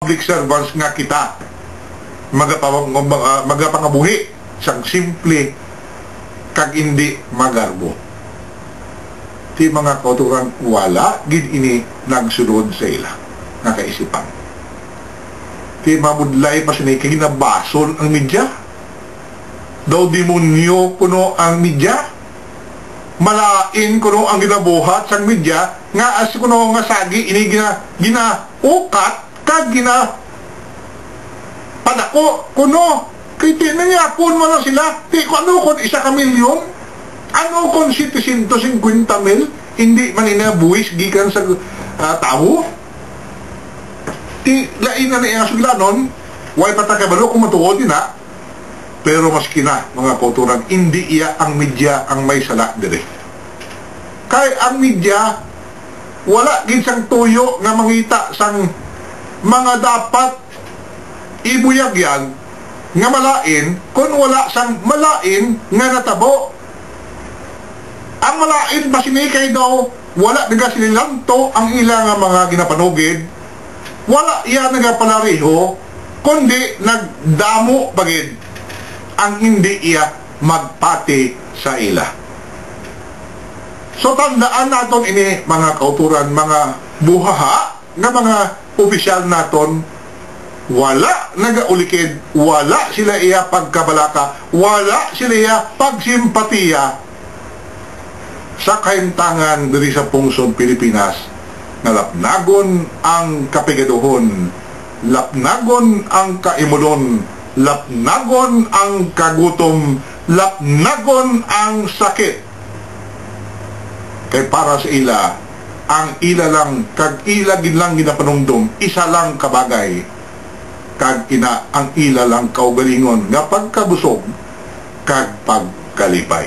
public servants nga kita magapangabuhi sang simple kag hindi magarbo. Ti mga kauturan wala gid ini nagsulod sa ila nga kaisipan. Ti mamudlay pa sini kay ginabasol ang media. Daw demonyo kuno ang media. Malain kuno ang ginabuhat sang media nga as kuno nga sagi ini ginaukat kag padako kuno kay tinayapon mo lang sila. Ti ko ano kon 1 milyon, ano kon 750,000 hindi man inabuwis gikan sa tao. Ti lain na niya suglanon way patakabalo kung matuod na. Pero maski na mga kauturan, hindi iya ang media ang may sala dire. Kay ang media wala gid sang tuyo nga mangita sang mga dapat ibuyagyan nga malain kung wala sang malain nga natabo. Ang malain basini kay daw wala naga sinilanto ang ila nga mga ginapanugid, wala iya nagapalariho kundi nagdamo bagid ang hindi iya magpati sa ila. So tandaan naton ini mga kauturan, mga buhaha nga mga opisyal naton, wala nagaulikid, wala sila iya pagkabalaka, wala sila iya pagsimpatiya sa kahimtangan diri sa pungsod Pilipinas na lapnagon ang kapigaduhon, lapnagon ang kaimulon, lapnagon ang kagutom, lapnagon ang sakit. Kay para sa ila, ang ila lang, kag ila gid lang ginapanungdom, isa lang kabagay, kag ang ila lang kaugalingon nga pagkabusog kag pagkalipay.